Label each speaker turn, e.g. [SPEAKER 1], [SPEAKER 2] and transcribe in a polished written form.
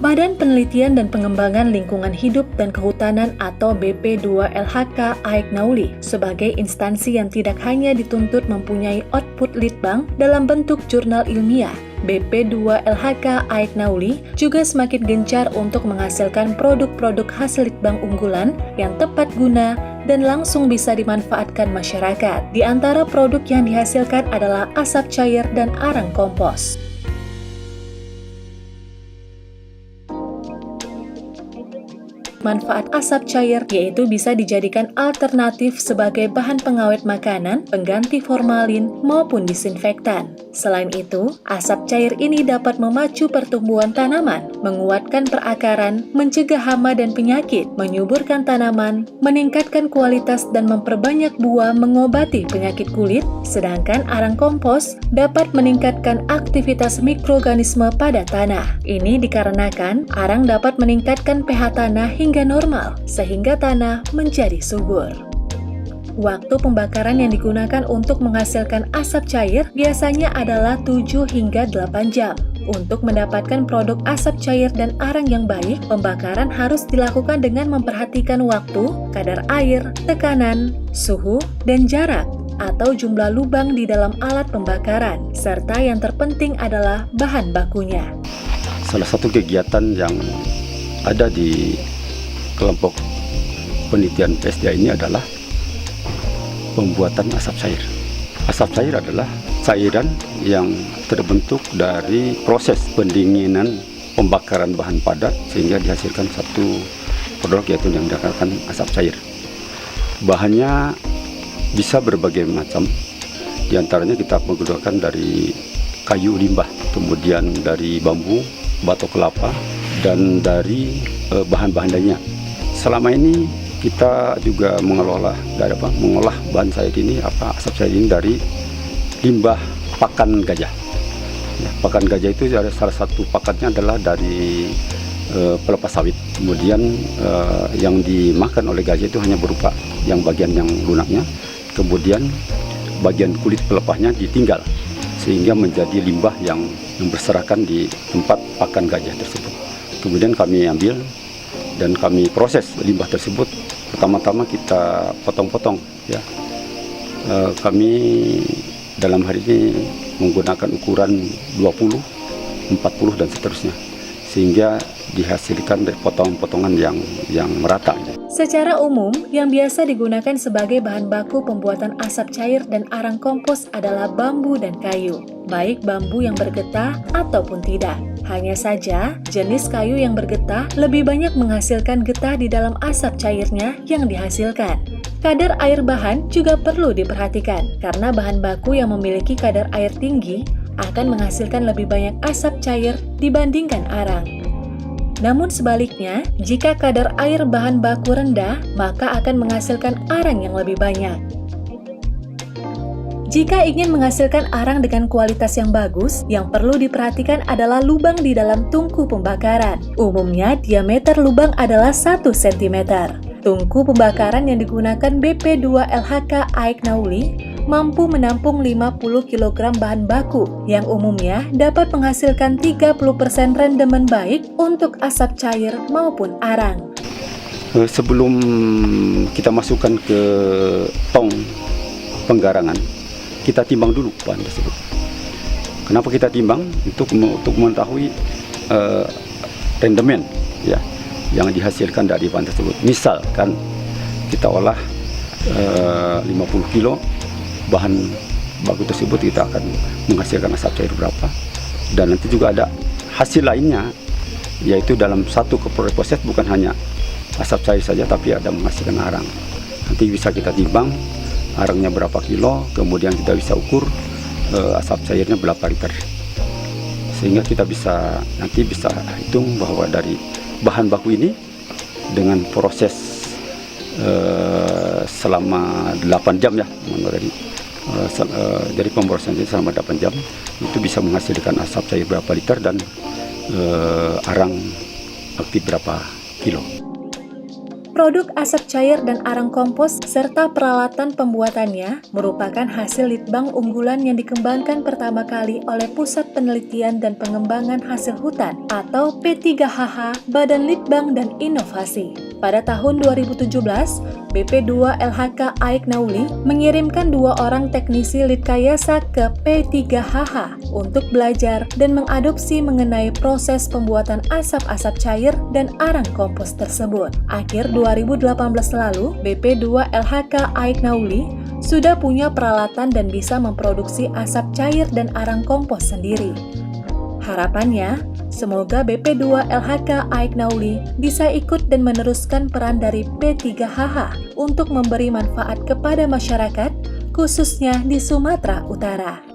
[SPEAKER 1] Badan Penelitian dan Pengembangan Lingkungan Hidup dan Kehutanan atau BP2LHK AIK Nauli sebagai instansi yang tidak hanya dituntut mempunyai output litbang dalam bentuk jurnal ilmiah, BP2LHK AIK Nauli juga semakin gencar untuk menghasilkan produk-produk hasil litbang unggulan yang tepat guna dan langsung bisa dimanfaatkan masyarakat. Di antara produk yang dihasilkan adalah asap cair dan arang kompos. Manfaat asap cair yaitu bisa dijadikan alternatif sebagai bahan pengawet makanan, pengganti formalin, maupun disinfektan. Selain itu, asap cair ini dapat memacu pertumbuhan tanaman, menguatkan perakaran, mencegah hama dan penyakit, menyuburkan tanaman, meningkatkan kualitas dan memperbanyak buah, mengobati penyakit kulit, sedangkan arang kompos dapat meningkatkan aktivitas mikroorganisme pada tanah. Ini dikarenakan arang dapat meningkatkan pH tanah hingga normal, sehingga tanah menjadi subur. Waktu pembakaran yang digunakan untuk menghasilkan asap cair biasanya adalah 7 hingga 8 jam. Untuk mendapatkan produk asap cair dan arang yang baik, pembakaran harus dilakukan dengan memperhatikan waktu, kadar air, tekanan, suhu, dan jarak, atau jumlah lubang di dalam alat pembakaran, serta yang terpenting adalah bahan bakunya.
[SPEAKER 2] Salah satu kegiatan yang ada di kelompok penelitian PSDA ini adalah pembuatan asap cair. Asap cair adalah cairan yang terbentuk dari proses pendinginan pembakaran bahan padat sehingga dihasilkan satu produk yaitu yang dikatakan asap cair. Bahannya bisa berbagai macam, diantaranya kita menggunakan dari kayu limbah, kemudian dari bambu, batok kelapa, dan dari bahan-bahan lainnya. Selama ini kita juga mengolah bahan cair ini asap cair ini dari limbah pakan gajah. Ya, pakan gajah itu salah satu pakannya adalah dari pelepas sawit. Kemudian yang dimakan oleh gajah itu hanya berupa yang bagian yang lunaknya, kemudian bagian kulit pelepasnya ditinggal sehingga menjadi limbah yang berserakan di tempat pakan gajah tersebut. Kemudian kami ambil dan kami proses limbah tersebut. Pertama-tama kita potong-potong, ya. Kami dalam hari ini menggunakan ukuran 20, 40 dan seterusnya, sehingga dihasilkan dari potongan-potongan yang merata.
[SPEAKER 1] Secara umum, yang biasa digunakan sebagai bahan baku pembuatan asap cair dan arang kompos adalah bambu dan kayu, baik bambu yang bergetah ataupun tidak. Hanya saja, jenis kayu yang bergetah lebih banyak menghasilkan getah di dalam asap cairnya yang dihasilkan. Kadar air bahan juga perlu diperhatikan, karena bahan baku yang memiliki kadar air tinggi akan menghasilkan lebih banyak asap cair dibandingkan arang. Namun sebaliknya, jika kadar air bahan baku rendah, maka akan menghasilkan arang yang lebih banyak. Jika ingin menghasilkan arang dengan kualitas yang bagus, yang perlu diperhatikan adalah lubang di dalam tungku pembakaran. Umumnya, diameter lubang adalah 1 cm. Tungku pembakaran yang digunakan BP2LHK AIK Nauli mampu menampung 50 kg bahan baku yang umumnya dapat menghasilkan 30% rendemen baik untuk asap cair maupun arang.
[SPEAKER 2] Sebelum kita masukkan ke tong penggarangan, kita timbang dulu bahan tersebut. Kenapa kita timbang? Untuk mengetahui rendemen, ya, yang dihasilkan dari bahan tersebut. Misalkan kita olah 50 kilo bahan baku tersebut, kita akan menghasilkan asap cair berapa, dan nanti juga ada hasil lainnya, yaitu dalam satu proses bukan hanya asap cair saja tapi ada menghasilkan arang. Nanti bisa kita timbang arangnya berapa kilo, kemudian kita bisa ukur asap cairnya berapa liter, sehingga kita nanti bisa hitung bahwa dari bahan baku ini dengan proses selama 8 jam, ya, dari pemrosesan selama 8 jam itu bisa menghasilkan asap cair berapa liter dan arang aktif berapa kilo.
[SPEAKER 1] Produk asap cair dan arang kompos serta peralatan pembuatannya merupakan hasil litbang unggulan yang dikembangkan pertama kali oleh Pusat Penelitian dan Pengembangan Hasil Hutan atau P3HH Badan Litbang dan Inovasi. Pada tahun 2017, BP2 LHK Aik Nauli mengirimkan 2 orang teknisi Litkayasa ke P3HH untuk belajar dan mengadopsi mengenai proses pembuatan asap-asap cair dan arang kompos tersebut. Akhir 2018 lalu, BP2 LHK Aik Nauli sudah punya peralatan dan bisa memproduksi asap cair dan arang kompos sendiri. Harapannya, semoga BP2 LHK Aik Nauli bisa ikut dan meneruskan peran dari P3HH untuk memberi manfaat kepada masyarakat, khususnya di Sumatera Utara.